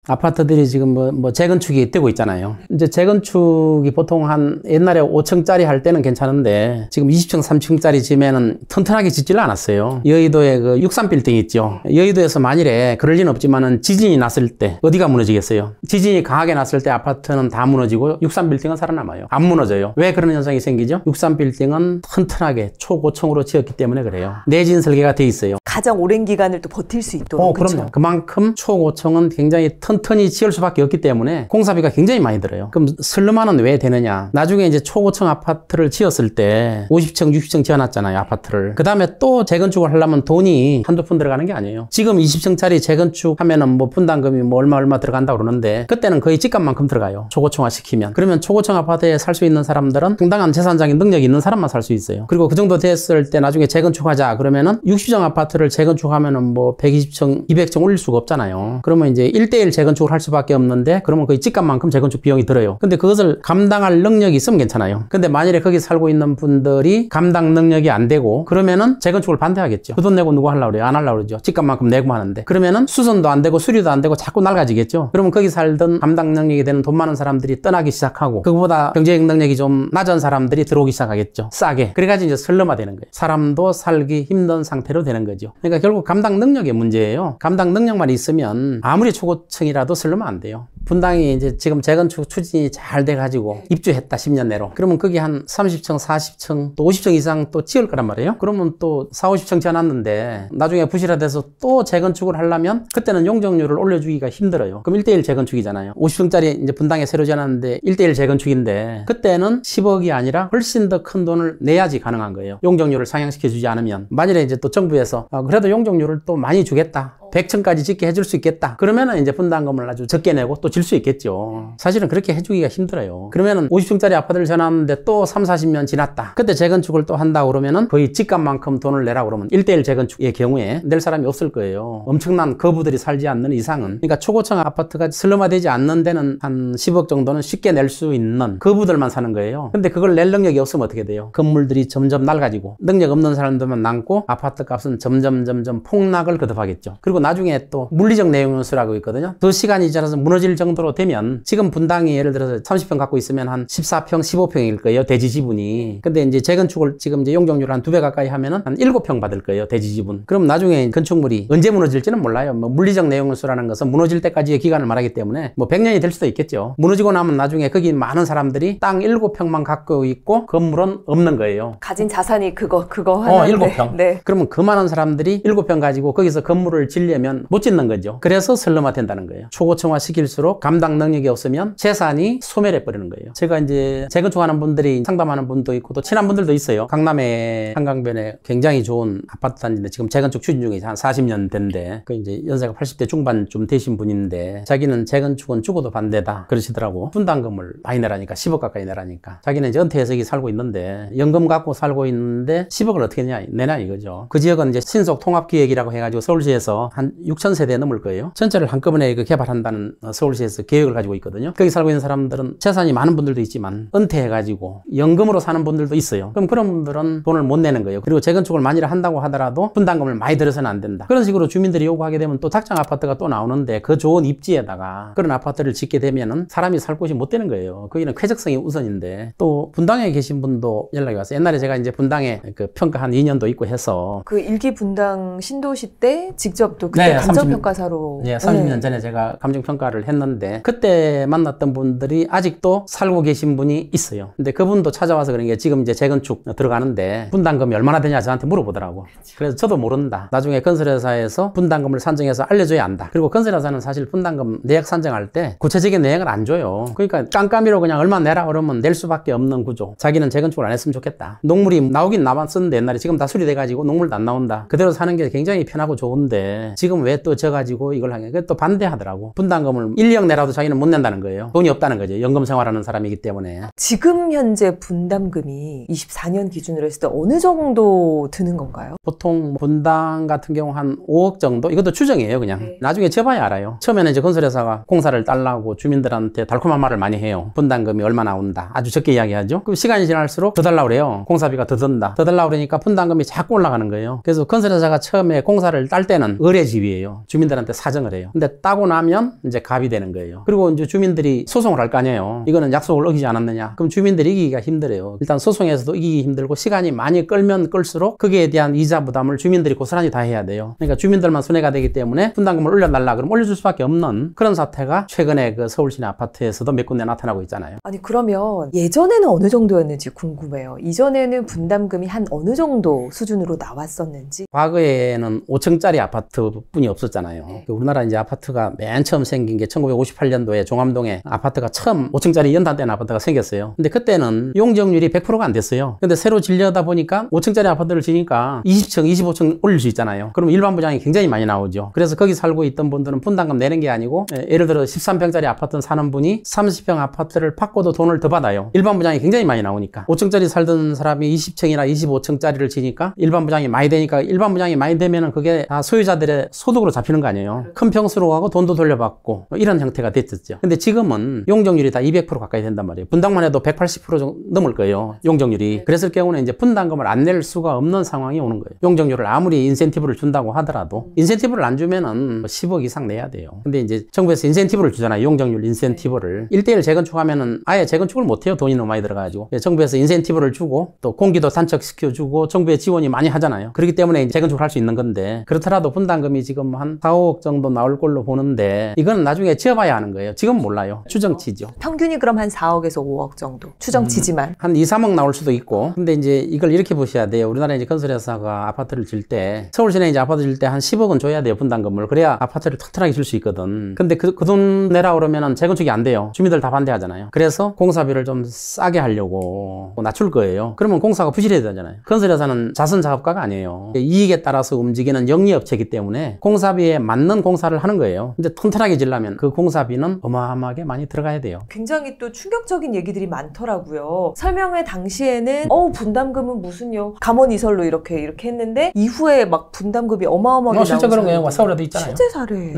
아파트들이 지금 뭐 재건축이 되고 있잖아요. 이제 재건축이 보통 한 옛날에 5층짜리 할 때는 괜찮은데 지금 20층, 30층짜리 지면은 튼튼하게 짓질 않았어요. 여의도에 그 63빌딩 있죠. 여의도에서 만일에 그럴 리는 없지만은 지진이 났을 때 어디가 무너지겠어요? 지진이 강하게 났을 때 아파트는 다 무너지고 63빌딩은 살아남아요. 안 무너져요. 왜 그런 현상이 생기죠? 63빌딩은 튼튼하게 초고층으로 지었기 때문에 그래요. 내진 설계가 돼 있어요. 가장 오랜 기간을 또 버틸 수 있도록. 그럼요. 그만큼 초고층은 굉장히 튼튼히 지을 수밖에 없기 때문에 공사비가 굉장히 많이 들어요. 그럼 슬럼화는 왜 되느냐? 나중에 이제 초고층 아파트를 지었을 때 50층, 60층 지어놨잖아요, 아파트를. 그 다음에 또 재건축을 하려면 돈이 한두 푼 들어가는 게 아니에요. 지금 20층짜리 재건축하면은 뭐 분담금이 뭐 얼마 들어간다고 그러는데 그때는 거의 집값만큼 들어가요. 초고층화 시키면. 그러면 초고층 아파트에 살 수 있는 사람들은 상당한 재산적인 능력이 있는 사람만 살 수 있어요. 그리고 그 정도 됐을 때 나중에 재건축하자 그러면은 60층 아파트를 재건축하면은 뭐 120층, 200층 올릴 수가 없잖아요. 그러면 이제 1대1 재건축을 할 수밖에 없는데 그러면 거의 집값만큼 재건축 비용이 들어요. 근데 그것을 감당할 능력이 있으면 괜찮아요. 근데 만일에 거기 살고 있는 분들이 감당 능력이 안 되고 그러면은 재건축을 반대하겠죠. 그 돈 내고 누구 하려고 그래요? 안 하려고 그러죠. 집값만큼 내고 하는데. 그러면은 수선도 안 되고 수리도 안 되고 자꾸 낡아지겠죠. 그러면 거기 살던 감당 능력이 되는 돈 많은 사람들이 떠나기 시작하고 그거보다 경제적 능력이 좀 낮은 사람들이 들어오기 시작하겠죠. 싸게. 그래가지고 이제 슬럼화 되는 거예요. 사람도 살기 힘든 상태로 되는 거죠. 그러니까 결국 감당 능력의 문제예요. 감당 능력만 있으면 아무리 초고층이라도 슬럼화 안 돼요. 분당이 이제 지금 재건축 추진이 잘 돼가지고 입주했다 10년 내로. 그러면 거기 한 30층, 40층, 또 50층 이상 또 지을 거란 말이에요. 그러면 또 4, 50층 지어놨는데 나중에 부실화돼서 또 재건축을 하려면 그때는 용적률을 올려주기가 힘들어요. 그럼 1대1 재건축이잖아요. 50층짜리 이제 분당에 새로 지어놨는데 1대1 재건축인데 그때는 10억이 아니라 훨씬 더 큰 돈을 내야지 가능한 거예요. 용적률을 상향시켜주지 않으면. 만일에 이제 또 정부에서 그래도 용적률을 또 많이 주겠다. 100층까지 짓게 해줄 수 있겠다. 그러면은 이제 분담금을 아주 적게 내고 또 질 수 있겠죠. 사실은 그렇게 해주기가 힘들어요. 그러면은 50층짜리 아파트를 지어놨는데 또 3, 40년 지났다. 그때 재건축을 또 한다고 그러면은 거의 집값만큼 돈을 내라고 그러면 1대1 재건축의 경우에 낼 사람이 없을 거예요. 엄청난 거부들이 살지 않는 이상은. 그러니까 초고층 아파트가 슬럼화되지 않는 데는 한 10억 정도는 쉽게 낼 수 있는 거부들만 사는 거예요. 근데 그걸 낼 능력이 없으면 어떻게 돼요? 건물들이 점점 낡아지고 능력 없는 사람들만 남고 아파트 값은 점점 폭락을 거듭하겠죠. 그리고 나중에 또 물리적 내용연수라고 있거든요. 더 시간이 지나서 무너질 정도로 되면 지금 분당이 예를 들어서 30평 갖고 있으면 한 14평, 15평일 거예요. 대지 지분이. 근데 이제 재건축을 지금 이제 용적률 한 2배 가까이 하면은 한 7평 받을 거예요. 대지 지분. 그럼 나중에 건축물이 언제 무너질지는 몰라요. 뭐 물리적 내용연수라는 것은 무너질 때까지의 기간을 말하기 때문에 뭐 100년이 될 수도 있겠죠. 무너지고 나면 나중에 거기 많은 사람들이 땅 7평만 갖고 있고 건물은 없는 거예요. 가진 자산이 그거 하나. 7평. 네. 그러면 그 많은 사람들이 7평 가지고 거기서 건물을 지려면 못 짓는 거죠. 그래서 슬럼화 된다는 거예요. 초고층화 시킬수록 감당 능력이 없으면 재산이 소멸해 버리는 거예요. 제가 이제 재건축하는 분들이 상담하는 분도 있고 또 친한 분들도 있어요. 강남의 한강변에 굉장히 좋은 아파트 단지인데 지금 재건축 추진 중에 한 40년 된데 그 이제 연세가 80대 중반쯤 되신 분인데 자기는 재건축은 죽어도 반대다 그러시더라고. 분담금을 많이 내라니까 10억 가까이 내라니까. 자기는 이제 은퇴해서 여기 살고 있는데 연금 갖고 살고 있는데 10억을 어떻게 내냐 이거죠. 그 지역은 이제 신속 통합기획이라고 해가지고 서울시에서 한 6,000세대 넘을 거예요. 전체를 한꺼번에 개발한다는 서울시에서 계획을 가지고 있거든요. 거기 살고 있는 사람들은 재산이 많은 분들도 있지만 은퇴해가지고 연금으로 사는 분들도 있어요. 그럼 그런 분들은 돈을 못 내는 거예요. 그리고 재건축을 만일 한다고 하더라도 분담금을 많이 들어서는 안 된다. 그런 식으로 주민들이 요구하게 되면 또 탁장 아파트가 또 나오는데 그 좋은 입지에다가 그런 아파트를 짓게 되면은 사람이 살 곳이 못 되는 거예요. 거기는 쾌적성이 우선인데 또 분당에 계신 분도 연락이 왔어요. 옛날에 제가 이제 분당에 그 평가 한 2년도 있고 해서 그 일기 분당 신도시 때 직접 또 그때 감정평가사로 30년 전에 제가 감정평가를 했는데 그때 만났던 분들이 아직도 살고 계신 분이 있어요. 근데 그분도 찾아와서 그런 게 지금 이제 재건축 들어가는데 분담금이 얼마나 되냐 저한테 물어보더라고. 그래서 저도 모른다. 나중에 건설회사에서 분담금을 산정해서 알려줘야 한다. 그리고 건설회사는 사실 분담금 내역 산정할 때 구체적인 내역을 안 줘요. 그러니까 깜깜이로 그냥 얼마 내라 그러면 낼 수밖에 없는 구조. 자기는 재건축을 안 했으면 좋겠다. 녹물이 나오긴 나왔었는데 옛날에 지금 다 수리돼가지고 녹물도 안 나온다. 그대로 사는 게 굉장히 편하고 좋은데 지금 왜 또 져가지고 이걸 하냐. 또 반대하더라고. 분담금을 1억 내라도 자기는 못 낸다는 거예요. 돈이 없다는 거죠. 연금 생활하는 사람이기 때문에. 지금 현재 분담금이 24년 기준으로 했을 때 어느 정도 드는 건가요? 보통 분당 같은 경우 한 5억 정도? 이것도 추정이에요, 그냥. 네. 나중에 재봐야 알아요. 처음에는 이제 건설회사가 공사를 달라고 주민들한테 달콤한 말을 많이 해요. 분담금이 얼마 나온다. 아주 적게 이야기하죠. 그럼 시간이 지날수록 더 달라고 그래요. 공사비가 더 든다. 더 달라고 그러니까 분담금이 자꾸 올라가는 거예요. 그래서 건설회사가 처음에 공사를 딸 때는 의뢰 지위예요. 주민들한테 사정을 해요. 근데 따고 나면 이제 갑이 되는 거예요. 그리고 이제 주민들이 소송을 할 거 아니에요. 이거는 약속을 어기지 않았느냐. 그럼 주민들이 이기기가 힘들어요. 일단 소송에서도 이기기 힘들고 시간이 많이 끌면 끌수록 거기에 대한 이자 부담을 주민들이 고스란히 다 해야 돼요. 그러니까 주민들만 손해가 되기 때문에 분담금을 올려달라 그러면 올려줄 수밖에 없는 그런 사태가 최근에 그 서울 시내 아파트에서도 몇 군데 나타나고 있잖아요. 아니 그러면 예전에는 어느 정도였는지 궁금해요. 이전에는 분담금이 한 어느 정도 수준으로 나왔었는지. 과거에는 5층짜리 아파트뿐이 없었잖아요. 우리나라 이제 아파트가 맨 처음 생긴 게 1958년도에 종암동에 아파트가 처음 5층짜리 연탄된 아파트가 생겼어요. 근데 그때는 용적률이 100%가 안 됐어요. 근데 새로 질려다 보니까 5층짜리 아파트를 지니까 20층, 25층 올릴 수 있잖아요. 그럼 일반 부장이 굉장히 많이 나오죠. 그래서 거기 살고 있던 분들은 분담금 내는 게 아니고 예를 들어 13평짜리 아파트 사는 분이 30평 아파트를 받고도 돈을 더 받아요. 일반 부장이 굉장히 많이 나오니까. 5층짜리 살던 사람이 20층이나 25층짜리를 지니까 일반 부장이 많이 되니까 일반 부장이 많이 되면은 그게 다 소유자들의 소득으로 잡히는 거 아니에요. 큰 평수로 가고 돈도 돌려받고 이런 형태가 됐었죠. 근데 지금은 용적률이 다 200% 가까이 된단 말이에요. 분담만 해도 180% 정도 넘을 거예요. 용적률이. 그랬을 경우는 이제 분담금을 안 낼 수가 없는 상황이 오는 거예요. 용적률을 아무리 인센티브를 준다고 하더라도 인센티브를 안 주면은 10억 이상 내야 돼요. 근데 이제 정부에서 인센티브를 주잖아요. 용적률 인센티브를. 1대1 재건축하면은 아예 재건축을 못 해요. 돈이 너무 많이 들어가가지고. 정부에서 인센티브를 주고 또 공기도 단축시켜주고 정부의 지원이 많이 하잖아요. 그렇기 때문에 재건축을 할 수 있는 건데 그렇더라도 분담금이 지금 한 4, 5억 정도 나올 걸로 보는데 이거는 나중에 지어봐야 하는 거예요. 지금 몰라요. 추정치죠. 평균이 그럼 한 4억에서 5억 정도. 추정치지만. 한 2, 3억 나올 수도 있고. 근데 이제 이걸 이렇게 보셔야 돼요. 우리나라 이제 건설회사가 아파트를 질 때 서울시내 이제 아파트 질 때 한 10억은 줘야 돼요. 분담금을. 그래야 아파트를 튼튼하게 질 수 있거든. 근데 그 돈 내라 그러면은 재건축이 안 돼요. 주민들 다 반대하잖아요. 그래서 공사비를 좀 싸게 하려고 낮출 거예요. 그러면 공사가 부실해야 되잖아요. 건설회사는 자선사업가가 아니에요. 이익에 따라서 움직이는 영리업체이기 때문에 공사비에 맞는 공사를 하는 거예요. 근데 튼튼하게 지려면 그 공사비는 어마어마하게 많이 들어가야 돼요. 굉장히 또 충격적인 얘기들이 많더라고요. 설명회 당시에는 분담금은 무슨요? 감언이설로 이렇게 했는데 이후에 막 분담금이 어마어마하게 실제 그런 거예요. 서울에도 있잖아요. 실제 사례. 네,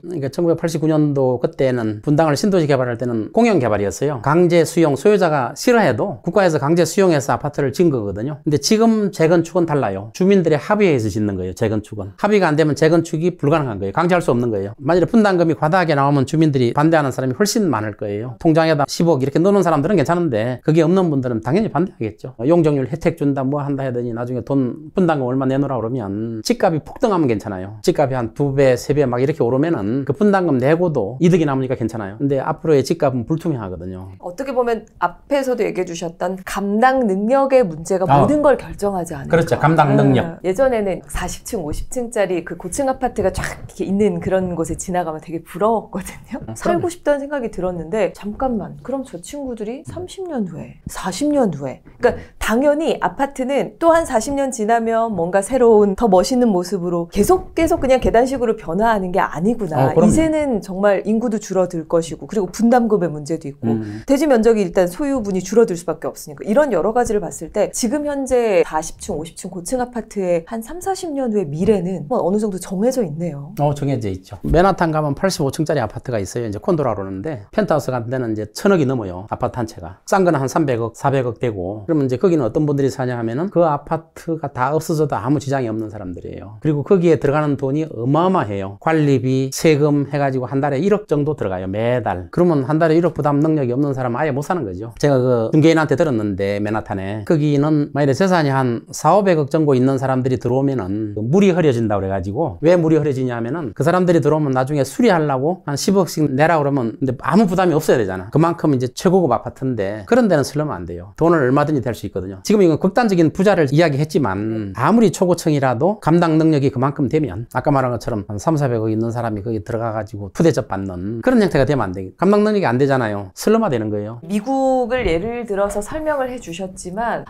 그러니까 1989년도 그때는 분당을 신도시 개발할 때는 공영 개발이었어요. 강제 수용 소유자가 싫어해도 국가에서 강제 수용해서 아파트를 지은 거거든요. 근데 지금 재건축은 달라요. 주민들의 합의에 의해서 짓는 거예요. 재건축은. 합의가 안 되면 재건축이 불가능한 거예요. 강제할 수 없는 거예요. 만약에 분담금이 과다하게 나오면 주민들이 반대하는 사람이 훨씬 많을 거예요. 통장에다 10억 이렇게 넣는 사람들은 괜찮은데 그게 없는 분들은 당연히 반대하겠죠. 용적률 혜택 준다 뭐 한다 하더니 나중에 돈 분담금 얼마 내놓으라 그러면 집값이 폭등하면 괜찮아요. 집값이 한 2배, 3배 막 이렇게 오르면은 그 분담금 내고도 이득이 남으니까 괜찮아요. 근데 앞으로의 집값은 불투명하거든요. 어떻게 보면 앞에서도 얘기해 주셨던 감당 능력의 문제가 모든 걸 결정하지 않을까. 그렇죠. 감당 능력. 예전에는 40층, 50층짜리 그 고층 아파트가 쫙 이렇게 있는 그런 곳에 지나가면 되게 부러웠거든요. 살고 싶다는 생각이 들었는데 잠깐만. 그럼 저 친구들이 30년 후에, 40년 후에. 그러니까 당연히 아파트는 또 한 40년 지나면 뭔가 새로운 더 멋있는 모습으로 계속 그냥 계단식으로 변화하는 게 아니구나. 이제는 정말 인구도 줄어들 것이고 그리고 분담금의 문제도 있고 대지 면적이 일단 소유분이 줄어들 수밖에 없으니까 이런 여러 가지를 봤을 때 지금 현재 40층, 50층 고층 아파트의 한 3, 40년 후의 미래는 어느 정도 정해져 있네요. 정해져 있죠. 맨하탄 가면 85층짜리 아파트가 있어요. 이제 콘도라 그러는데 펜트하우스 같은 데는 이제 1,000억이 넘어요. 아파트 한 채가. 싼 거는 한 300억, 400억 되고 그러면 이제 거기는 어떤 분들이 사냐 하면은 그 아파트가 다 없어져도 아무 지장이 없는 사람들이에요. 그리고 거기에 들어가는 돈이 어마어마해요. 관리비, 세금 해가지고 한 달에 1억 정도 들어가요. 매달. 그러면 한 달에 1억 부담 능력이 없는 사람은 아예 못 사는 거죠. 제가 그 중개인한테 들었는데 맨하탄에 거기는 만약에 재산이 한 4, 500억 정도 있는 사람들이 들어오면은 물이 흐려진다고 그래가지고 왜 물이 흐려지냐 하면은 그 사람들이 들어오면 나중에 수리하려고 한 10억씩 내라 그러면 근데 아무 부담이 없어야 되잖아. 그만큼 이제 최고급 아파트인데 그런 데는 쓰려면 안 돼요. 돈을 얼마든지 될 수 있거든요. 지금 이건 극단적인 부자를 이야기했지만 아무리 초고층이라도 감당 능력이 그만큼 되면 아까 말한 것처럼 한 3, 400억 있는 사람이 거기 들어가가지고 푸대접 받는 그런 형태가 되면 안 돼. 감당 능력이 안 되잖아요. 슬럼화 되는 거예요. 미국을 예를 들어서 설명을 해주셨지만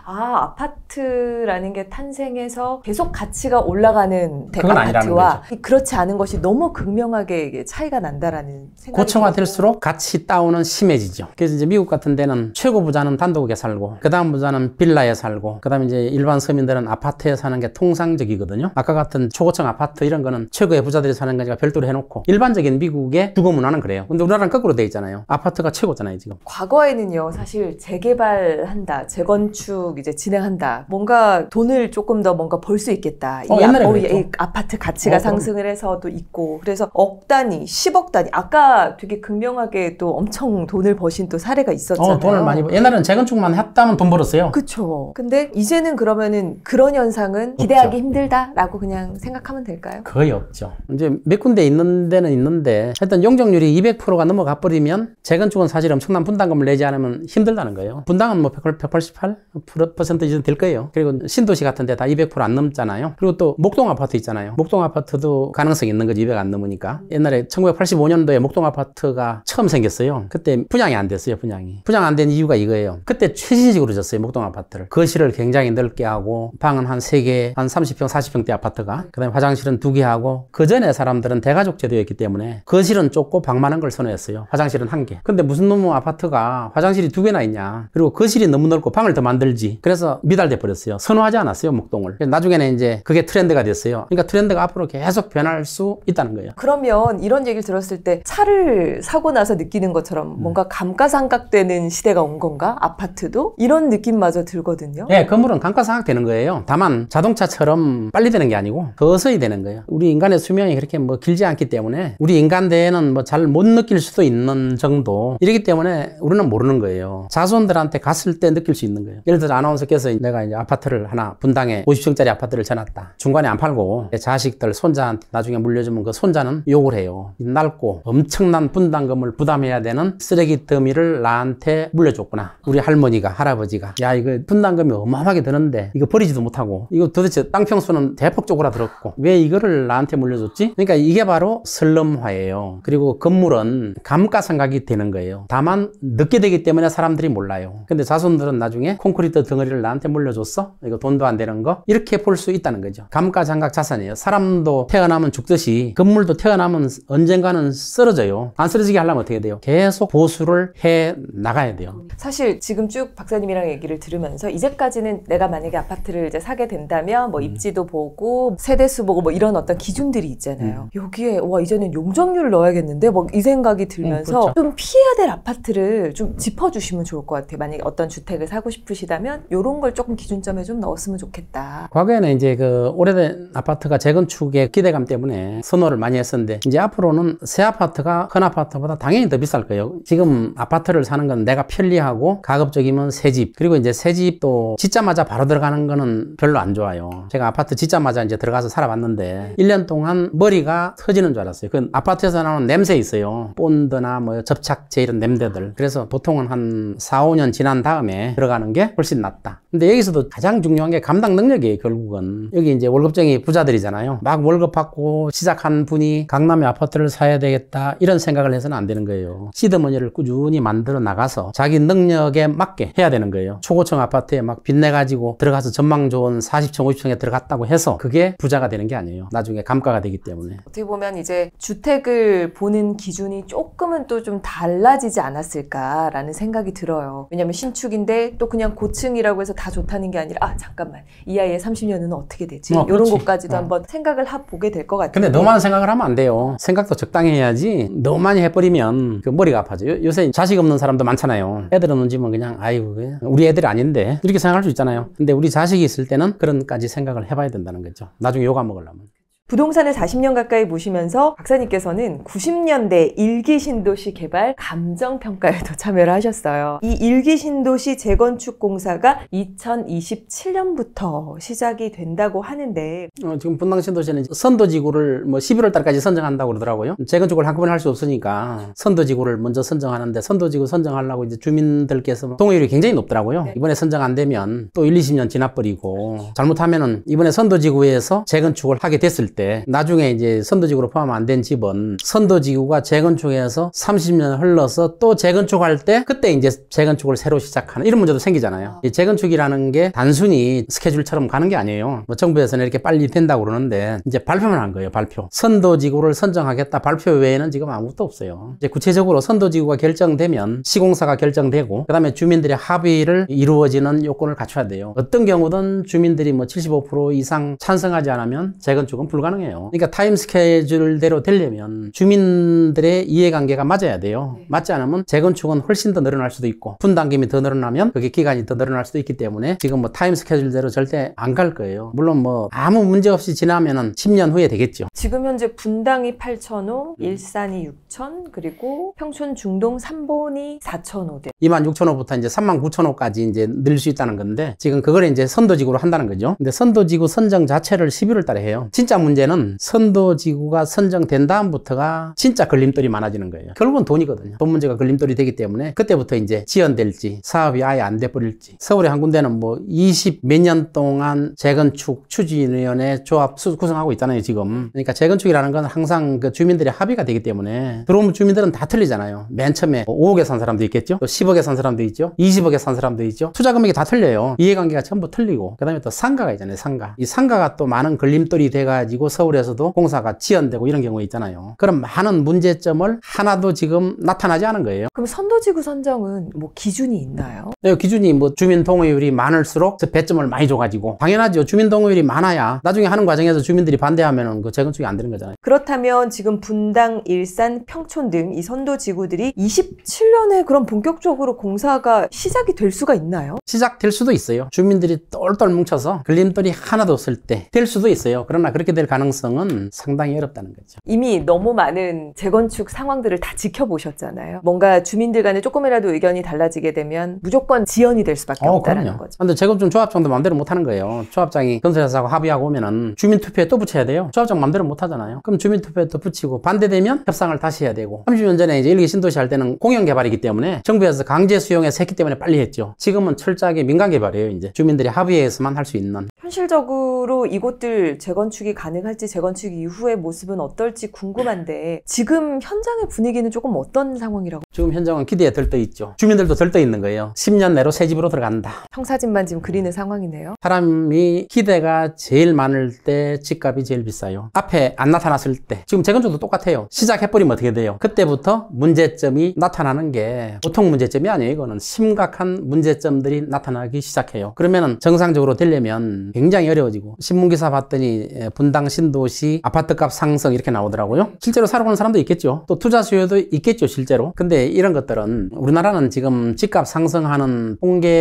아파트라는 게 탄생해서 계속 가치가 올라가는 대가아파트와 그렇지 않은 것이 너무 극명하게 차이가 난다라는 생각이 고층화될수록 가치 다운은 심해지죠. 그래서 이제 미국 같은 데는 최고 부자는 단독에 살고 그 다음 부자는 빌라에 살고 그 다음에 이제 일반 서민들은 아파트에 사는 게 통상적이거든요. 아까 같은 초고층 아파트 이런 거는 최고의 부자들이 사는 거니까 별도로 해놓고 일반적인 미국의 주거 문화는 그래요. 근데 우리나라는 거꾸로 돼 있잖아요. 아파트가 최고잖아요 지금. 과거에는요 사실 재개발한다, 재건축 이제 진행한다, 뭔가 돈을 조금 더 뭔가 벌 수 있겠다. 옛날에 이 아파트 가치가 가치가 상승을 해서도 있고, 그래서 억 단위, 10억 단위, 아까 되게 극명하게 또 엄청 돈을 버신 또 사례가 있었잖아요. 돈을 많이 옛날에는 재건축만 했다면 돈 벌었어요. 그쵸. 근데 이제는 그러면은 그런 현상은 기대하기 힘들다라고 그냥 생각하면 될까요? 거의 없죠. 이제 몇 군데 있는 데는 있는데 하여튼 용적률이 200%가 넘어가 버리면 재건축은 사실 엄청난 분담금을 내지 않으면 힘들다는 거예요. 분담은 뭐 188% 이상 될 거예요. 그리고 신도시 같은 데 다 200% 안 넘잖아요. 그리고 또 목동 아파트 있잖아요. 목동 아파트도 가능성이 있는 거지, 200 안 넘으니까. 옛날에 1985년도에 목동 아파트가 처음 생겼어요. 그때 분양이 안 됐어요, 분양이. 분양 안 된 이유가 이거예요. 그때 최신식으로 졌어요, 목동 아파트를. 거실을 굉장히 넓게 하고 방은 한 3개, 한 30평, 40평대 아파트가. 그 다음에 화장실은 2개 하고, 그 전에 사람들은 대가족 제도였기 때문에 거실은 좁고 방 많은 걸 선호했어요. 화장실은 1개. 근데 무슨 놈의 아파트가 화장실이 2개나 있냐. 그리고 거실이 너무 넓고 방을 더 만들지. 그래서 미달돼 버렸어요. 선호하지 않았어요, 목동을. 나중에는 이제 그게 트렌드가 됐어요. 그러니까 트렌드가 앞으로 계속 변할 수 있다는 거예요. 그러면 이런 얘기를 들었을 때 차를 사고 나서 느끼는 것처럼 뭔가 감가상각되는 시대가 온 건가? 아파트도? 이런 느낌마저 들거든요. 네, 건물은 감가상각되는 거예요. 다만 자동차처럼 빨리 되는 게 아니고 서서히 되는 거예요. 우리 인간의 수명이 그렇게 뭐 길지 않기 때문에 우리 인간대에는 뭐 잘 못 느낄 수도 있는 정도. 이렇기 때문에 우리는 모르는 거예요. 자손들한테 갔을 때 느낄 수 있는 거예요. 예를 들어 아나운서께서 내가 이제 아파트를 하나 분당에 50층짜리 아파트를 쳐놨다. 중간에 안 팔고 내 자식들 손자한테 나중에 물려주면 그 손자는 욕을 해요. 낡고 엄청난 분담금을 부담해야 되는 쓰레기 더미를 나한테 물려줬구나. 우리 할머니가, 할아버지가. 야, 이거 분담금이 어마어마하게 드는데 이거 버리지도 못하고 이거 도대체 땅 평수는 대폭 쪼그라들었고 왜 이거를 나한테 물려줬지? 그러니까 이게 바로 슬럼화예요. 그리고 건물은 감가상각이 되는 거예요. 다만 늦게 되기 때문에 사람들이 몰라요. 근데 자손들은 나중에 콘크리트 덩어리를 나한테 물려줬어? 이거 돈도 안 되는 거? 이렇게 볼 수 있다는 거죠. 감가상각 자산이에요. 사람도 태어나면 죽듯이 건물도 태어나면 언젠가는 쓰러져요. 안 쓰러지게 하려면 어떻게 돼요? 계속 보수를 해 나가야 돼요. 사실 지금 쭉 박사님이랑 얘기를 들으면서 이제까지는 내가 만약에 아파트를 이제 사게 된다면 뭐 입지도 보고 세대수 보고 뭐 이런 어떤 기준들이 있잖아요. 여기에 와 이제는 용적률을 넣어야겠는데 뭐 이 생각이 들면서 그렇죠. 좀 피해야 될 아파트를 좀 짚어주시면 좋을 것 같아요. 만약에 어떤 주택을 사고 싶으시다면 이런 걸 조금 기준점에 좀 넣었으면 좋겠다. 과거에는 이제 그 오래된 아파트가 재건축의 기대감 때문에 선호를 많이 했었는데 이제 앞으로는 새 아파트가 큰 아파트보다 당연히 더 비쌀 거예요. 지금 아파트를 사는 건 내가 편리하고 가급적이면 새 집, 그리고 이제 새 집도 짓자마자 바로 들어가는 거는 별로 안 좋아요. 제가 아파트 짓자마자 이제 들어가서 살아봤는데 1년 동안 머리가 터지는 줄 알았어요. 그 아파트에서 나오는 냄새 있어요. 본드나 뭐 접착제 이런 냄새들. 그래서 보통은 한 4, 5년 지난 다음에 들어가는 게 훨씬 낫다. 근데 여기서도 가장 중요한 게 감당 능력이에요, 결국은. 여기 이제 월급쟁이 부자들이잖아요. 막 월급 받고 시작한 분이 강남에 아파트를 사야 되겠다 이런 생각을 해서는 안 되는 거예요. 시드머니를 꾸준히 만들어 나가서 자기 능력에 맞게 해야 되는 거예요. 초고층 아파트에 막 빚내가지고 들어가서 전망 좋은 40층, 50층에 들어갔다고 해서 그게 부자가 되는 게 아니에요. 나중에 감가가 되기 때문에. 어떻게 보면 이제 주택을 보는 기준이 조금은 또 좀 달라지지 않았을까라는 생각이 들어요. 왜냐면 신축인데 또 그냥 고층이라고 해서 다 좋다는 게 아니라 아 잠깐만 이 아이의 30년은 어떻게 되지? 이런 것까지도 한번 생각을 보게 될 것 같아요. 근데 너무 많은 생각을 하면 안 돼요. 생각도 적당히 해야지 너무 많이 해버리면 그 머리가 아파져. 요새 자식 없는 사람도 많잖아요. 애들 없는 집은 그냥 아이고 우리 애들이 아닌데 이렇게 생각할 수 있잖아요. 근데 우리 자식이 있을 때는 그런까지 생각을 해봐야 된다는 거죠. 나중에 욕 안 먹으려면. 부동산을 40년 가까이 보시면서 박사님께서는 90년대 일기 신도시 개발 감정평가에도 참여를 하셨어요. 이 일기 신도시 재건축 공사가 2027년부터 시작이 된다고 하는데 지금 분당 신도시는 선도지구를 뭐 11월 달까지 선정한다고 그러더라고요. 재건축을 한꺼번에 할 수 없으니까 선도지구를 먼저 선정하는데 선도지구 선정하려고 이제 주민들께서 동의율이 굉장히 높더라고요. 네. 이번에 선정 안 되면 또 1, 20년 지나버리고 잘못하면은 이번에 선도지구에서 재건축을 하게 됐을 때 나중에 이제 선도지구로 포함 안 된 집은 선도지구가 재건축해서 30년 흘러서 또 재건축할 때 그때 이제 재건축을 새로 시작하는 이런 문제도 생기잖아요. 이 재건축이라는 게 단순히 스케줄처럼 가는 게 아니에요. 뭐 정부에서는 이렇게 빨리 된다고 그러는데 이제 발표만 한 거예요. 발표. 선도지구를 선정하겠다 발표 외에는 지금 아무것도 없어요. 이제 구체적으로 선도지구가 결정되면 시공사가 결정되고 그다음에 주민들의 합의를 이루어지는 요건을 갖춰야 돼요. 어떤 경우든 주민들이 뭐 75% 이상 찬성하지 않으면 재건축은 불가능합니다. 불가능해요. 그러니까 타임 스케줄대로 되려면 주민들의 이해관계가 맞아야 돼요. 맞지 않으면 재건축은 훨씬 더 늘어날 수도 있고 분담금이 더 늘어나면 그게 기간이 더 늘어날 수도 있기 때문에 지금 뭐 타임 스케줄대로 절대 안 갈 거예요. 물론 뭐 아무 문제 없이 지나면은 10년 후에 되겠죠. 지금 현재 분당이 8,000호, 일산이 6,000, 그리고 평촌 중동 3본이 4,000호대. 26,000호부터 이제 39,000호까지 이제 늘 수 있다는 건데 지금 그걸 이제 선도지구로 한다는 거죠. 근데 선도지구 선정 자체를 11월 달에 해요. 진짜 문제는 선도지구가 선정된 다음부터가 진짜 걸림돌이 많아지는 거예요. 결국은 돈이거든요. 돈 문제가 걸림돌이 되기 때문에 그때부터 이제 지연될지 사업이 아예 안 돼버릴지. 서울의 한 군데는 뭐 20 몇 년 동안 재건축 추진위원회 조합 구성하고 있잖아요, 지금. 그러니까 재건축이라는 건 항상 그 주민들의 합의가 되기 때문에 들어오면 주민들은 다 틀리잖아요. 맨 처음에 5억에 산 사람도 있겠죠. 또 10억에 산 사람도 있죠. 20억에 산 사람도 있죠. 투자 금액이 다 틀려요. 이해관계가 전부 틀리고. 그 다음에 또 상가가 있잖아요, 상가. 이 상가가 또 많은 걸림돌이 돼가지고 서울에서도 공사가 지연되고 이런 경우가 있잖아요. 그런 많은 문제점을 하나도 지금 나타나지 않은 거예요. 그럼 선도지구 선정은 뭐 기준이 있나요? 네, 기준이 뭐 주민 동의율이 많을수록 배점을 많이 줘가지고 당연하죠. 주민 동의율이 많아야 나중에 하는 과정에서 주민들이 반대하면은 그 재건축이 안 되는 거잖아요. 그렇다면 지금 분당, 일산, 평촌 등 이 선도지구들이 27년에 그럼 본격적으로 공사가 시작이 될 수가 있나요? 시작될 수도 있어요. 주민들이 똘똘 뭉쳐서 걸림돌이 하나도 없을 때 될 수도 있어요. 그러나 그렇게 될 가능성은 상당히 어렵다는 거죠. 이미 너무 많은 재건축 상황들을 다 지켜보셨잖아요. 뭔가 주민들 간에 조금이라도 의견이 달라지게 되면 무조건 지연이 될 수밖에 없다는 그럼요. 거죠. 근데 재건축 조합장도 마음대로 못 하는 거예요. 조합장이 건설회사하고 합의하고 오면은 주민투표에 또 붙여야 돼요. 조합장 마음대로 못 하잖아요. 그럼 주민투표에 또 붙이고 반대되면 협상을 다시 해야 되고 30년 전에 이제 1기 신도시 할 때는 공영개발이기 때문에 정부에서 강제 수용해서 했기 때문에 빨리 했죠. 지금은 철저하게 민간개발이에요. 이제 주민들이 합의해서만 할 수 있는. 현실적으로 이곳들 재건축이 가능할지 재건축 이후의 모습은 어떨지 궁금한데 지금 현장의 분위기는 조금 어떤 상황이라고? 지금 현장은 기대에 들떠 있죠. 주민들도 들떠 있는 거예요. 10년 내로 새 집으로 들어간다. 청사진만 지금 그리는 상황이네요. 사람이 기대가 제일 많을 때 집값이 제일 비싸요. 앞에 안 나타났을 때 지금 재건축도 똑같아요. 시작해버리면 어떻게 돼요? 그때부터 문제점이 나타나는 게 보통 문제점이 아니에요. 이거는 심각한 문제점들이 나타나기 시작해요. 그러면은 정상적으로 되려면 굉장히 어려워지고 신문기사 봤더니 분당 신도시 아파트값 상승 이렇게 나오더라고요. 실제로 사러 오는 사람도 있겠죠. 또 투자 수요도 있겠죠, 실제로. 근데 이런 것들은 우리나라는 지금 집값 상승하는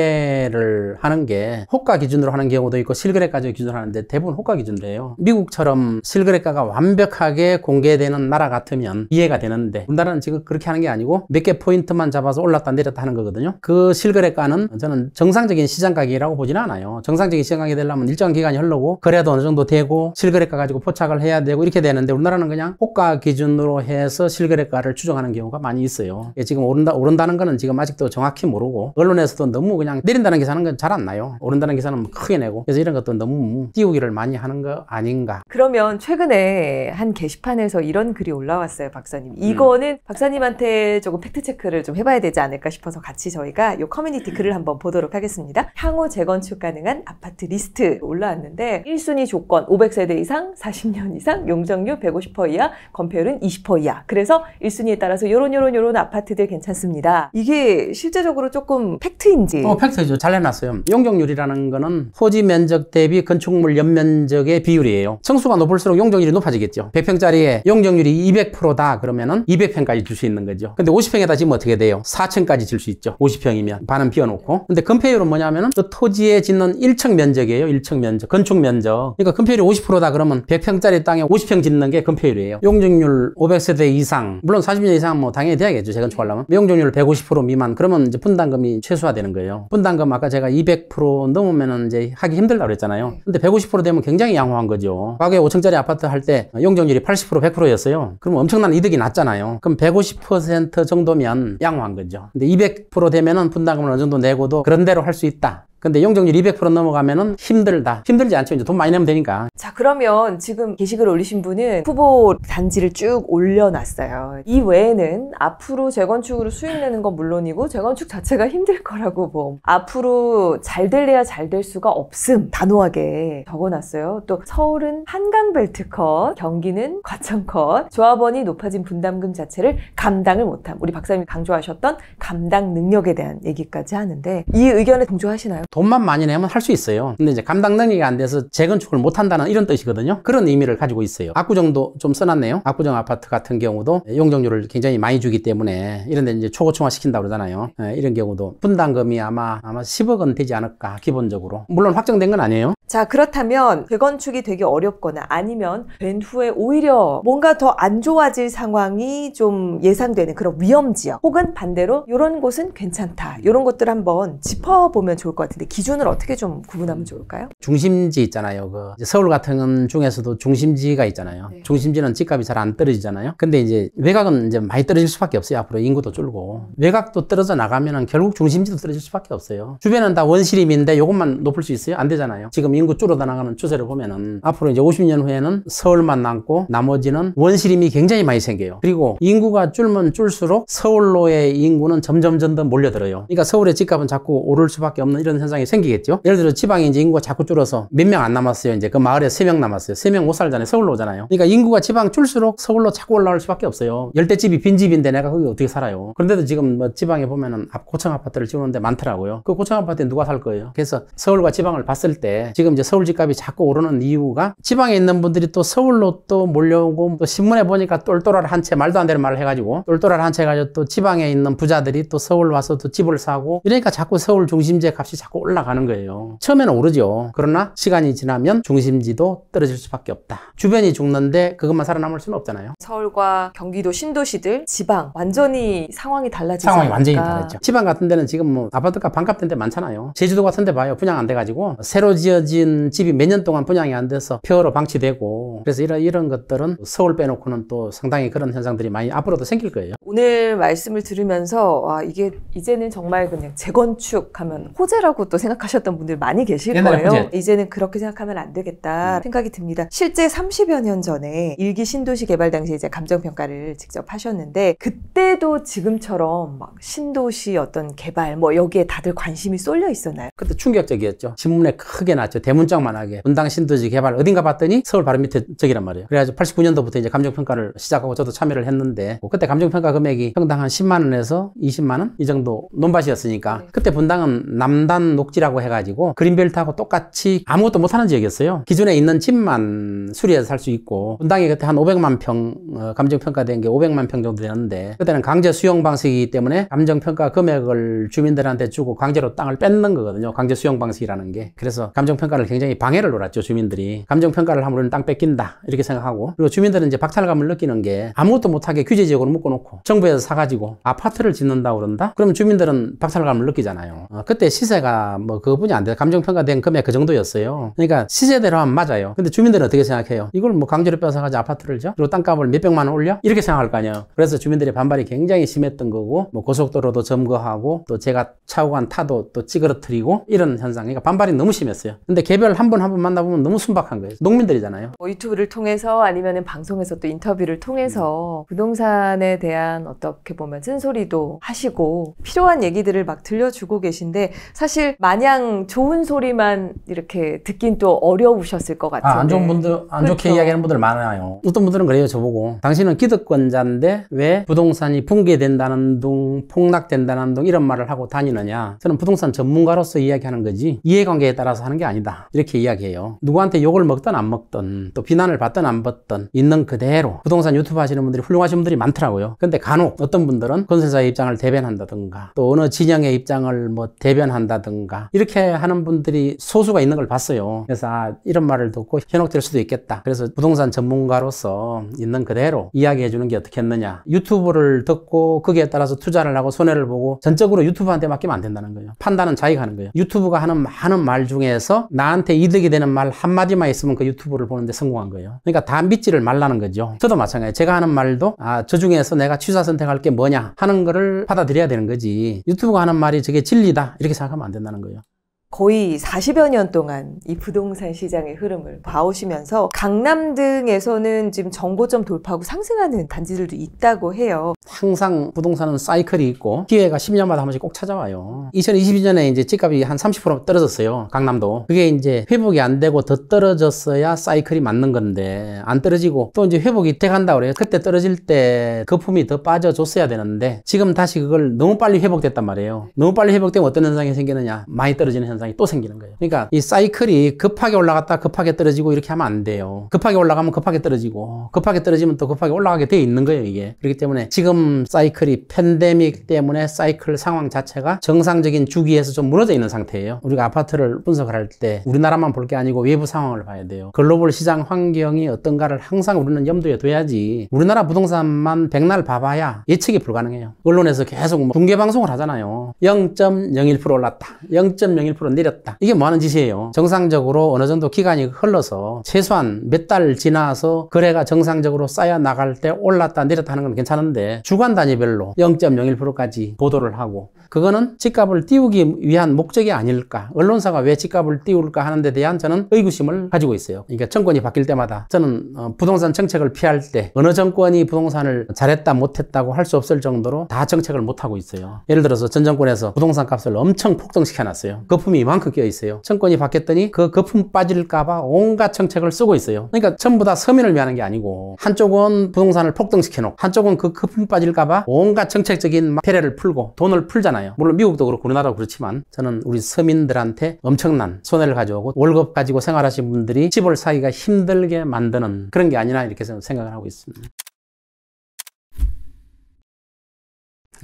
통계를 하는 게 호가 기준으로 하는 경우도 있고 실거래가지고 기준으로 하는데 대부분 호가 기준으로 해요. 미국처럼 실거래가가 완벽하게 공개되는 나라 같으면 이해가 되는데 우리나라는 지금 그렇게 하는 게 아니고 몇 개 포인트만 잡아서 올랐다 내렸다 하는 거거든요. 그 실거래가는 저는 정상적인 시장 가격이라고 보지는 않아요. 정상적인 시장 가격이 되려면 일정 기간이 흐르고 거래도 어느 정도 되고 실거래가 가지고 포착을 해야 되고 이렇게 되는데 우리나라는 그냥 호가 기준으로 해서 실거래가를 추정하는 경우가 많이 있어요. 지금 오른다는 거는 지금 아직도 정확히 모르고 언론에서도 너무 그냥 내린다는 기사는 건 잘 안 나요. 오른다는 기사는 크게 내고 그래서 이런 것도 너무 띄우기를 많이 하는 거 아닌가. 그러면 최근에 한 게시판에서 이런 글이 올라왔어요, 박사님. 이거는 박사님한테 조금 팩트체크를 좀 해봐야 되지 않을까 싶어서 같이 저희가 이 커뮤니티 글을 한번 보도록 하겠습니다. 향후 재건축 가능한 아파트 리스트 올라왔는데 1순위 조건 500세대 이상, 40년 이상, 용적률 150% 이하, 건폐율은 20% 이하. 그래서 1순위에 따라서 요런 아파트들 괜찮습니다. 이게 실제적으로 조금 팩트인지? 팩트죠. 잘 해놨어요. 용적률이라는 거는 토지 면적 대비 건축물 연면적의 비율이에요. 층수가 높을수록 용적률이 높아지겠죠. 100평짜리에 용적률이 200%다 그러면은 200평까지 줄 수 있는 거죠. 근데 50평에다 지면 어떻게 돼요? 4층까지 줄 수 있죠. 50평이면 반은 비워놓고. 근데 건폐율은 뭐냐면은 그 토지에 짓는 1층 면적이에요. 1층 면적, 건축 면적. 그러니까 건폐율이 50%다 그러면 100평짜리 땅에 50평 짓는 게 건폐율이에요. 용적률 500세대 이상, 물론 40년 이상 뭐 당연히 돼야겠죠. 재건축하려면. 용적률 150% 미만 그러면 이제 분담금이 최소화되는 거예요. 분담금 아까 제가 200% 넘으면은 이제 하기 힘들다고 그랬잖아요. 근데 150% 되면 굉장히 양호한 거죠. 과거에 5층짜리 아파트 할 때 용적률이 80% 100%였어요. 그러면 엄청난 이득이 났잖아요. 그럼 150% 정도면 양호한 거죠. 근데 200% 되면은 분담금을 어느 정도 내고도 그런 대로 할 수 있다. 근데 용적률 200% 넘어가면은 힘들다. 힘들지 않죠. 이제 돈 많이 내면 되니까. 자, 그러면 지금 게시글 올리신 분은 후보 단지를 쭉 올려놨어요. 이 외에는 앞으로 재건축으로 수익 내는 건 물론이고 재건축 자체가 힘들 거라고 뭐 앞으로 잘 될래야 잘 될 수가 없음 단호하게 적어놨어요. 또 서울은 한강벨트 컷, 경기는 과천 컷, 조합원이 높아진 분담금 자체를 감당을 못함. 우리 박사님이 강조하셨던 감당 능력에 대한 얘기까지 하는데 이 의견에 동조하시나요? 돈만 많이 내면 할 수 있어요. 근데 이제 감당 능력이 안 돼서 재건축을 못 한다는 이런 뜻이거든요. 그런 의미를 가지고 있어요. 압구정도 좀 써놨네요. 압구정 아파트 같은 경우도 용적률을 굉장히 많이 주기 때문에 이런 데 이제 초고층화 시킨다고 그러잖아요. 이런 경우도 분담금이 아마 10억 원 되지 않을까, 기본적으로. 물론 확정된 건 아니에요. 자, 그렇다면 재건축이 되게 어렵거나 아니면 된 후에 오히려 뭔가 더 안 좋아질 상황이 좀 예상되는 그런 위험 지역, 혹은 반대로 이런 곳은 괜찮다, 이런 것들 한번 짚어보면 좋을 것 같은데 기준을 어떻게 좀 구분하면 좋을까요? 중심지 있잖아요. 이제 서울 같은 중에서도 중심지가 있잖아요. 네. 중심지는 집값이 잘 안 떨어지잖아요. 근데 이제 외곽은 이제 많이 떨어질 수밖에 없어요. 앞으로 인구도 줄고. 외곽도 떨어져 나가면은 결국 중심지도 떨어질 수밖에 없어요. 주변은 다 원시림인데 이것만 높을 수 있어요? 안 되잖아요. 지금 인구 줄어다 나가는 추세를 보면은 앞으로 이제 50년 후에는 서울만 남고 나머지는 원시림이 굉장히 많이 생겨요. 그리고 인구가 줄면 줄수록 서울로의 인구는 점점 더 몰려들어요. 그러니까 서울의 집값은 자꾸 오를 수밖에 없는 이런 현상이 생기겠죠. 예를 들어 지방에 이제 인구가 자꾸 줄어서 몇 명 안 남았어요. 이제 그 마을에 3명 남았어요. 3명 못 살잖아요. 서울로 오잖아요. 그러니까 인구가 지방 줄수록 서울로 자꾸 올라올 수밖에 없어요. 열대집이 빈집인데 내가 거기 어떻게 살아요? 그런데도 지금 뭐 지방에 보면은 고층 아파트를 지우는데 많더라고요. 그 고층 아파트에 누가 살 거예요? 그래서 서울과 지방을 봤을 때 지금 이제 서울 집값이 자꾸 오르는 이유가 지방에 있는 분들이 또 서울로 또 몰려오고, 또 신문에 보니까 똘똘한 한 채, 말도 안 되는 말을 해가지고 똘똘한 한 채 가지고 또 지방에 있는 부자들이 또 서울 와서 또 집을 사고, 이러니까 자꾸 서울 중심지의 값이 자꾸 올라가는 거예요. 처음에는 오르죠. 그러나 시간이 지나면 중심지도 떨어질 수밖에 없다. 주변이 죽는데 그것만 살아남을 수는 없잖아요. 서울과 경기도 신도시들, 지방 완전히 상황이 달라지지 상황이 않을까. 완전히 다르죠. 지방 같은 데는 지금 뭐 아파트가 반값 된 데 많잖아요. 제주도 같은 데 봐요. 분양 안 돼가지고 새로 지어진 집이 몇 년 동안 분양이 안 돼서 폐허로 방치되고, 그래서 이런 것들은 서울 빼놓고는 또 상당히 그런 현상들이 많이 앞으로도 생길 거예요. 오늘 말씀을 들으면서 와, 이게 이제는 정말 그냥 재건축하면 호재라고 또 생각하셨던 분들 많이 계실 옛날에 거예요. 호재. 이제는 그렇게 생각하면 안 되겠다 생각이 듭니다. 실제 30여 년 전에 일기 신도시 개발 당시에 이제 감정평가를 직접 하셨는데, 그때도 지금처럼 막 신도시 어떤 개발 뭐 여기에 다들 관심이 쏠려 있었나요? 그때 충격적이었죠. 신문에 크게 났죠. 대문짝만하게. 분당 신도시 개발 어딘가 봤더니 서울 바로 밑에 저기란 말이에요. 그래가지고 89년도부터 이제 감정평가를 시작하고 저도 참여를 했는데, 그때 감정평가 금액이 평당 한 10만 원에서 20만 원? 이 정도 논밭이었으니까, 네. 그때 분당은 남단 녹지라고 해가지고 그린벨트하고 똑같이 아무것도 못하는 지역이었어요. 기존에 있는 집만 수리해서 살 수 있고, 분당이 그때 한 500만 평 감정평가된 게 500만 평 정도 되는데, 그때는 강제 수용 방식이기 때문에 감정평가 금액을 주민들한테 주고 강제로 땅을 뺏는 거거든요. 강제 수용 방식이라는 게. 그래서 감정평가를 굉장히 방해를 놀았죠. 주민들이. 감정평가를 하면 우리는 땅 뺏긴다 이렇게 생각하고, 그리고 주민들은 이제 박탈감을 느끼는 게 아무것도 못하게 규제지역으로 묶어놓고 정부에서 사가지고 아파트를 짓는다고 그런다? 그러면 주민들은 박탈감을 느끼잖아요. 그때 시세가 뭐 그것뿐이 안 돼요. 감정평가된 금액 그 정도였어요. 그러니까 시세대로 하면 맞아요. 근데 주민들은 어떻게 생각해요? 이걸 뭐 강제로 뺏어가지고 아파트를 져? 그리고 땅값을 몇백만 원 올려? 이렇게 생각할 거 아니에요. 그래서 주민들의 반발이 굉장히 심했던 거고, 뭐 고속도로도 점거하고, 또 제가 차고 간 타도 또 찌그러뜨리고, 이런 현상. 그러니까 반발이 너무 심했어요. 근데 개별 한 번 만나보면 너무 순박한 거예요. 농민들이잖아요. 뭐 유튜브를 통해서 아니면 방송에서 또 인터뷰를 통해서 부동산에 대한 어떻게 보면 쓴소리도 하시고 필요한 얘기들을 막 들려주고 계신데, 사실 마냥 좋은 소리만 이렇게 듣긴 또 어려우셨을 것 같은데. 안 좋은 분들, 안 좋게 그렇죠. 이야기하는 분들 많아요. 어떤 분들은 그래요, 저보고. 당신은 기득권자인데 왜 부동산이 붕괴된다는 둥, 폭락된다는 둥 이런 말을 하고 다니느냐. 저는 부동산 전문가로서 이야기하는 거지 이해관계에 따라서 하는 게 아니다, 이렇게 이야기해요. 누구한테 욕을 먹든 안 먹든, 또 비난을 받든 안 받든 있는 그대로 부동산 유튜브 하시는 분들이 훌륭하신 분들이 많더라고요. 근데 간혹 어떤 분들은 건설사의 입장을 대변한다든가, 또 어느 진영의 입장을 뭐 대변한다든가, 이렇게 하는 분들이 소수가 있는 걸 봤어요. 그래서 이런 말을 듣고 현혹될 수도 있겠다. 그래서 부동산 전문가로서 있는 그대로 이야기해 주는 게 어떻겠느냐. 유튜브를 듣고 거기에 따라서 투자를 하고 손해를 보고 전적으로 유튜브한테 맡기면 안 된다는 거예요. 판단은 자기가 하는 거예요. 유튜브가 하는 많은 말 중에서 나한테 이득이 되는 말 한마디만 있으면 그 유튜브를 보는데 성공한 거예요. 그러니까 다 믿지를 말라는 거죠. 저도 마찬가지예요. 제가 하는 말도 저 중에서 내가 취사 선택할 게 뭐냐 하는 거를 받아들여야 되는 거지, 유튜브가 하는 말이 저게 진리다 이렇게 생각하면 안 된다는 거예요. 거의 40여 년 동안 이 부동산 시장의 흐름을 봐오시면서 강남 등에서는 지금 정고점 돌파하고 상승하는 단지들도 있다고 해요. 항상 부동산은 사이클이 있고 기회가 10년마다 한 번씩 꼭 찾아와요. 2022년에 이제 집값이 한 30% 떨어졌어요. 강남도. 그게 이제 회복이 안 되고 더 떨어졌어야 사이클이 맞는 건데 안 떨어지고 또 이제 회복이 돼간다고 그래요. 그때 떨어질 때 거품이 더 빠져줬어야 되는데 지금 다시 그걸 너무 빨리 회복됐단 말이에요. 너무 빨리 회복되면 어떤 현상이 생기느냐, 많이 떨어지는 현상. 현상이 또 생기는 거예요. 그러니까 이 사이클이 급하게 올라갔다 급하게 떨어지고 이렇게 하면 안 돼요. 급하게 올라가면 급하게 떨어지고 급하게 떨어지면 또 급하게 올라가게 돼 있는 거예요, 이게. 그렇기 때문에 지금 사이클이 팬데믹 때문에 사이클 상황 자체가 정상적인 주기에서 좀 무너져 있는 상태예요. 우리가 아파트를 분석을 할 때 우리나라만 볼 게 아니고 외부 상황을 봐야 돼요. 글로벌 시장 환경이 어떤가를 항상 우리는 염두에 둬야지 우리나라 부동산만 백날 봐봐야 예측이 불가능해요. 언론에서 계속 뭐 중계방송을 하잖아요. 0.01% 올랐다. 0.01% 내렸다. 이게 뭐 하는 짓이에요? 정상적으로 어느 정도 기간이 흘러서 최소한 몇 달 지나서 거래가 정상적으로 쌓여 나갈 때 올랐다 내렸다 하는 건 괜찮은데 주간 단위별로 0.01%까지 보도를 하고 그거는 집값을 띄우기 위한 목적이 아닐까? 언론사가 왜 집값을 띄울까 하는 데 대한 저는 의구심을 가지고 있어요. 그러니까 정권이 바뀔 때마다 저는 부동산 정책을 피할 때 어느 정권이 부동산을 잘했다 못했다고 할 수 없을 정도로 다 정책을 못하고 있어요. 예를 들어서 전 정권에서 부동산 값을 엄청 폭등시켜놨어요. 거품이 이만큼 끼어 있어요. 정권이 바뀌었더니 그 거품 빠질까봐 온갖 정책을 쓰고 있어요. 그러니까 전부 다 서민을 위하는 게 아니고 한쪽은 부동산을 폭등시켜놓고 한쪽은 그 거품 빠질까봐 온갖 정책적인 배려를 풀고 돈을 풀잖아요. 물론 미국도 그렇고 우리나라도 그렇지만 저는 우리 서민들한테 엄청난 손해를 가져오고 월급 가지고 생활하시는 분들이 집을 사기가 힘들게 만드는 그런 게 아니나 이렇게 생각을 하고 있습니다.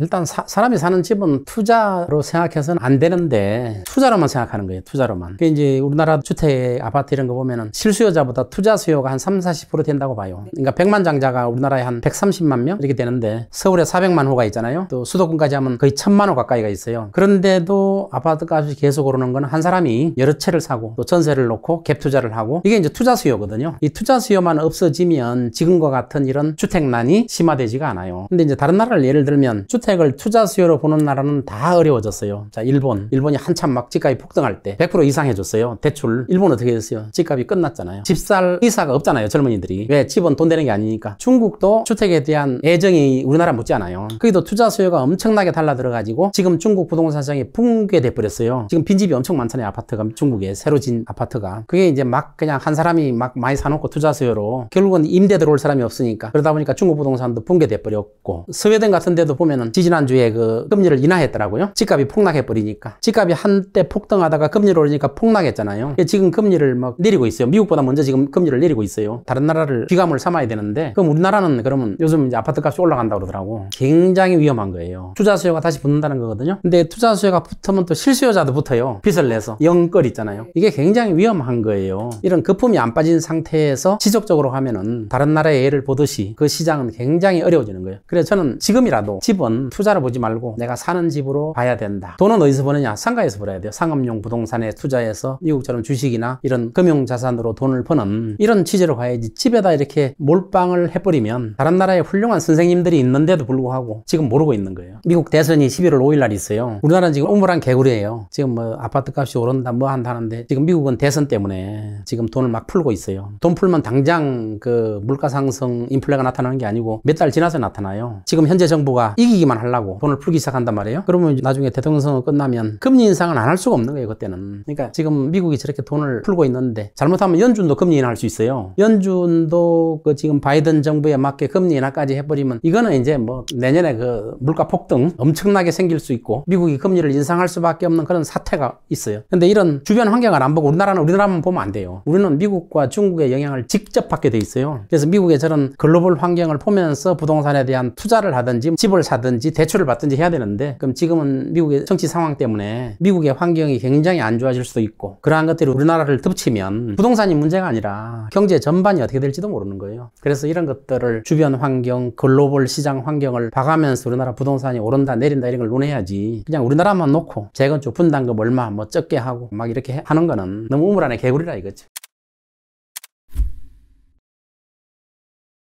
일단 사람이 사는 집은 투자로 생각해서는 안 되는데 투자로만 생각하는 거예요. 투자로만. 그게 이제 우리나라 주택, 아파트 이런 거 보면은 실수요자보다 투자 수요가 한 30-40% 된다고 봐요. 그러니까 100만 장자가 우리나라에 한 130만 명 이렇게 되는데 서울에 400만 호가 있잖아요. 또 수도권까지 하면 거의 1000만 호 가까이가 있어요. 그런데도 아파트 값이 계속 오르는 건 한 사람이 여러 채를 사고 또 전세를 놓고 갭 투자를 하고 이게 이제 투자 수요거든요. 이 투자 수요만 없어지면 지금과 같은 이런 주택난이 심화되지가 않아요. 근데 이제 다른 나라를 예를 들면 주택을 투자 수요로 보는 나라는 다 어려워졌어요. 자, 일본이 한참 막 집값이 폭등할 때 100% 이상 해줬어요. 대출. 일본 어떻게 됐어요? 집값이 끝났잖아요. 집 살 의사가 없잖아요. 젊은이들이. 왜? 집은 돈 되는 게 아니니까. 중국도 주택에 대한 애정이 우리나라 못지않아요. 거기도 투자 수요가 엄청나게 달라들어가지고 지금 중국 부동산 시장이 붕괴돼 버렸어요. 지금 빈집이 엄청 많잖아요. 아파트가 중국에 새로 진 아파트가. 그게 이제 막 그냥 한 사람이 막 많이 사놓고 투자 수요로 결국은 임대 들어올 사람이 없으니까 그러다 보니까 중국 부동산도 붕괴돼 버렸고 스웨덴 같은 데도 보면은 지지난주에 그 금리를 인하했더라고요. 집값이 폭락해버리니까. 집값이 한때 폭등하다가 금리를 올리니까 폭락했잖아요. 지금 금리를 막 내리고 있어요. 미국보다 먼저 지금 금리를 내리고 있어요. 다른 나라를 귀감을 삼아야 되는데 그럼 우리나라는 그러면 요즘 이제 아파트 값이 올라간다고 그러더라고. 굉장히 위험한 거예요. 투자 수요가 다시 붙는다는 거거든요. 근데 투자 수요가 붙으면 또 실수요자도 붙어요. 빚을 내서. 영끌 있잖아요. 이게 굉장히 위험한 거예요. 이런 거품이 안 빠진 상태에서 지속적으로 하면은 다른 나라의 예를 보듯이 그 시장은 굉장히 어려워지는 거예요. 그래서 저는 지금이라도 집은 투자를 보지 말고 내가 사는 집으로 봐야 된다. 돈은 어디서 버느냐? 상가에서 벌어야 돼요. 상업용 부동산에 투자해서 미국처럼 주식이나 이런 금융자산으로 돈을 버는 이런 취지로 가야지 집에다 이렇게 몰빵을 해버리면 다른 나라에 훌륭한 선생님들이 있는데도 불구하고 지금 모르고 있는 거예요. 미국 대선이 11월 5일 날 있어요. 우리나라는 지금 우물한 개구리예요. 지금 뭐 아파트 값이 오른다 뭐 한다는데 지금 미국은 대선 때문에 지금 돈을 막 풀고 있어요. 돈 풀면 당장 그 물가 상승 인플레가 나타나는 게 아니고 몇 달 지나서 나타나요. 지금 현재 정부가 이기기만 하려고 돈을 풀기 시작한단 말이에요. 그러면 나중에 대통령 선거 끝나면 금리 인상은 안 할 수가 없는 거예요. 그때는. 그러니까 지금 미국이 저렇게 돈을 풀고 있는데 잘못하면 연준도 금리 인하할 수 있어요. 연준도 그 지금 바이든 정부에 맞게 금리 인하까지 해버리면 이거는 이제 뭐 내년에 그 물가 폭등 엄청나게 생길 수 있고 미국이 금리를 인상할 수밖에 없는 그런 사태가 있어요. 근데 이런 주변 환경을 안 보고 우리나라만 보면 안 돼요. 우리는 미국과 중국의 영향을 직접 받게 돼 있어요. 그래서 미국의 저런 글로벌 환경을 보면서 부동산에 대한 투자를 하든지 집을 사든지 대출을 받든지 해야 되는데 그럼 지금은 미국의 정치 상황 때문에 미국의 환경이 굉장히 안 좋아질 수도 있고 그러한 것들이 우리나라를 덮치면 부동산이 문제가 아니라 경제 전반이 어떻게 될지도 모르는 거예요. 그래서 이런 것들을 주변 환경, 글로벌 시장 환경을 봐가면서 우리나라 부동산이 오른다 내린다 이런 걸 논해야지 그냥 우리나라만 놓고 재건축 분담금 얼마 뭐 적게 하고 막 이렇게 하는 거는 너무 우물 안에 개구리라 이거지.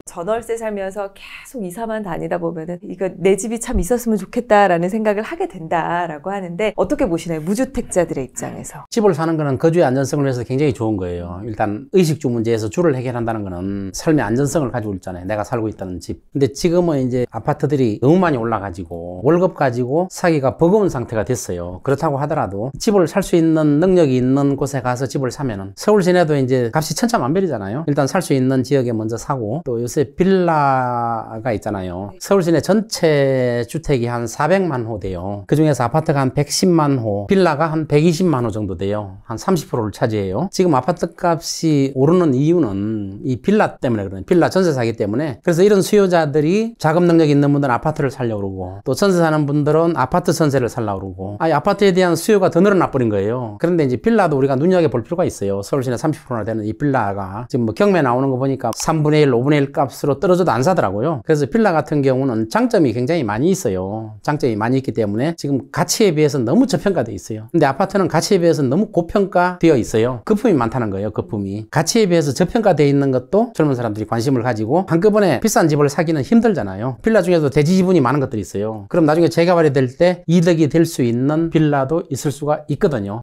전월세 살면서 계속 이사만 다니다 보면은 이거 내 집이 참 있었으면 좋겠다라는 생각을 하게 된다라고 하는데 어떻게 보시나요? 무주택자들의 입장에서. 집을 사는 거는 거주의 안전성을 위해서 굉장히 좋은 거예요. 일단 의식주 문제에서 주를 해결한다는 거는 삶의 안전성을 가지고 있잖아요. 내가 살고 있다는 집. 근데 지금은 이제 아파트들이 너무 많이 올라가지고 월급 가지고 사기가 버거운 상태가 됐어요. 그렇다고 하더라도 집을 살 수 있는 능력이 있는 곳에 가서 집을 사면은 서울 시내도 이제 값이 천차만별이잖아요. 일단 살 수 있는 지역에 먼저 사고 또 요새 서울시내 빌라가 있잖아요. 서울시내 전체 주택이 한 400만 호 돼요. 그 중에서 아파트가 한 110만 호, 빌라가 한 120만 호 정도 돼요. 한 30%를 차지해요. 지금 아파트 값이 오르는 이유는 이 빌라 때문에 그래요. 빌라 전세 사기 때문에. 그래서 이런 수요자들이 자금 능력이 있는 분들은 아파트를 살려고 그러고, 또 전세 사는 분들은 아파트 전세를 살려고 그러고, 아파트에 대한 수요가 더 늘어나 버린 거예요. 그런데 이제 빌라도 우리가 눈여겨볼 필요가 있어요. 서울시내 30%나 되는 이 빌라가 지금 뭐 경매 나오는 거 보니까 3분의 1, 5분의 1 값으로 떨어져도 안 사더라고요. 그래서 빌라 같은 경우는 장점이 굉장히 많이 있어요. 장점이 많이 있기 때문에 지금 가치에 비해서 너무 저평가되어 있어요. 근데 아파트는 가치에 비해서 너무 고평가되어 있어요. 거품이 많다는 거예요. 거품이. 가치에 비해서 저평가되어 있는 것도 젊은 사람들이 관심을 가지고 한꺼번에 비싼 집을 사기는 힘들잖아요. 빌라 중에도 대지 지분이 많은 것들이 있어요. 그럼 나중에 재개발이 될 때 이득이 될 수 있는 빌라도 있을 수가 있거든요.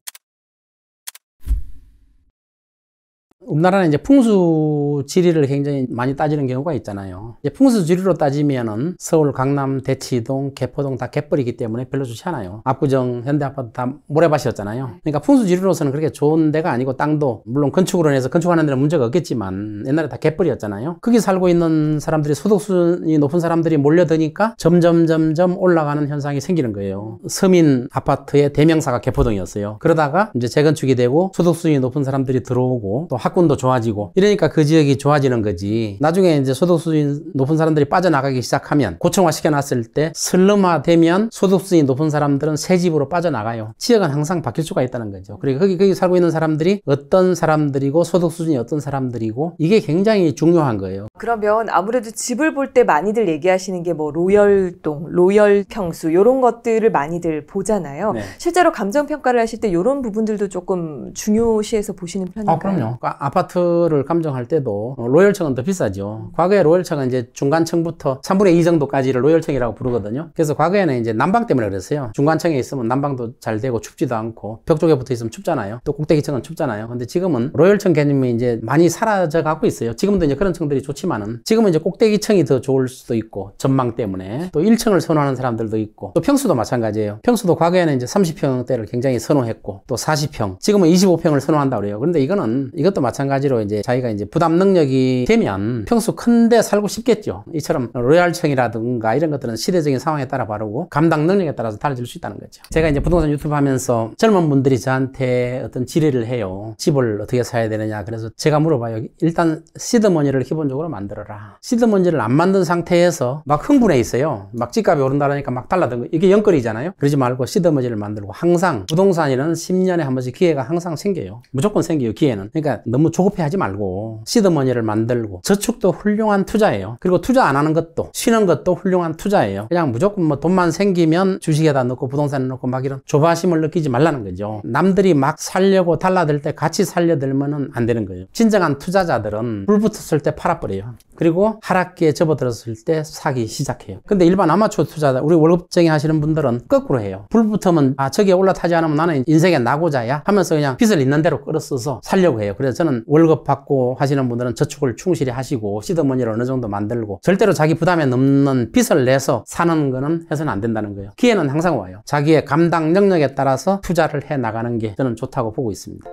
우리나라는 이제 풍수 지리를 굉장히 많이 따지는 경우가 있잖아요. 이제 풍수 지리로 따지면은 서울, 강남, 대치동, 개포동 다 개뻘이기 때문에 별로 좋지 않아요. 압구정, 현대아파트 다 모래밭이었잖아요. 그러니까 풍수 지리로서는 그렇게 좋은 데가 아니고, 땅도 물론 건축으로 해서 건축하는 데는 문제가 없겠지만 옛날에 다 개뻘이었잖아요. 거기 살고 있는 사람들이, 소득 수준이 높은 사람들이 몰려드니까 점점 올라가는 현상이 생기는 거예요. 서민 아파트의 대명사가 개포동이었어요. 그러다가 이제 재건축이 되고 소득 수준이 높은 사람들이 들어오고 또 학군도 좋아지고 이러니까 그 지역이 좋아지는 거지. 나중에 이제 소득 수준이 높은 사람들이 빠져나가기 시작하면, 고층화 시켜놨을 때 슬럼화 되면 소득 수준이 높은 사람들은 새 집으로 빠져나가요. 지역은 항상 바뀔 수가 있다는 거죠. 그리고 거기 살고 있는 사람들이 어떤 사람들이고 소득 수준이 어떤 사람들이고, 이게 굉장히 중요한 거예요. 그러면 아무래도 집을 볼 때 많이들 얘기하시는 게 뭐 로열동, 로열 평수 이런 것들을 많이들 보잖아요. 네. 실제로 감정평가를 하실 때 이런 부분들도 조금 중요시해서 보시는 편인가요? 그럼요. 아파트를 감정할 때도 로열층은 더 비싸죠. 과거에 로열층은 이제 중간층부터 3분의 2 정도까지를 로열층이라고 부르거든요. 그래서 과거에는 이제 난방 때문에 그랬어요. 중간층에 있으면 난방도 잘 되고 춥지도 않고, 벽 쪽에 붙어 있으면 춥잖아요. 또 꼭대기층은 춥잖아요. 근데 지금은 로열층 개념이 이제 많이 사라져 가고 있어요. 지금도 이제 그런 층들이 좋지만은, 지금은 이제 꼭대기층이 더 좋을 수도 있고, 전망 때문에 또 1층을 선호하는 사람들도 있고, 또 평수도 마찬가지예요. 평수도 과거에는 이제 30평대를 굉장히 선호했고, 또 40평, 지금은 25평을 선호한다고 그래요. 그런데 이것도 마찬가지로 이제 자기가 이제 부담 능력이 되면 평수 큰데 살고 싶겠죠. 이처럼 로얄층이라든가 이런 것들은 시대적인 상황에 따라 다르고 감당 능력에 따라서 달라질 수 있다는 거죠. 제가 이제 부동산 유튜브 하면서 젊은 분들이 저한테 어떤 질의를 해요. 집을 어떻게 사야 되느냐. 그래서 제가 물어봐요. 일단 시드머니를 기본적으로 만들어라. 시드머니를 안 만든 상태에서 막 흥분해 있어요. 막 집값이 오른다니까 막 달라든 거. 이게 영끌이잖아요. 그러지 말고 시드머니를 만들고, 항상 부동산이라는 10년에 한 번씩 기회가 항상 생겨요. 무조건 생겨요, 기회는. 그러니까 너무 조급해 하지 말고 시드머니를 만들고, 저축도 훌륭한 투자예요. 그리고 투자 안 하는 것도, 쉬는 것도 훌륭한 투자예요. 그냥 무조건 뭐 돈만 생기면 주식에다 넣고 부동산에 넣고 막 이런 조바심을 느끼지 말라는 거죠. 남들이 막 살려고 달라들 때 같이 살려들면은 안 되는 거예요. 진정한 투자자들은 불 붙었을 때 팔아버려요. 그리고 하락기에 접어들었을 때 사기 시작해요. 근데 일반 아마추어 투자자, 우리 월급쟁이 하시는 분들은 거꾸로 해요. 불 붙으면 저기에 올라타지 않으면 나는 인생에 나고자야 하면서 그냥 빚을 있는 대로 끌어써서 살려고 해요. 그래서 저는 월급 받고 하시는 분들은 저축을 충실히 하시고 시드머니를 어느 정도 만들고, 절대로 자기 부담에 넘는 빚을 내서 사는 거는 해서는 안 된다는 거예요. 기회는 항상 와요. 자기의 감당 능력에 따라서 투자를 해 나가는 게 저는 좋다고 보고 있습니다.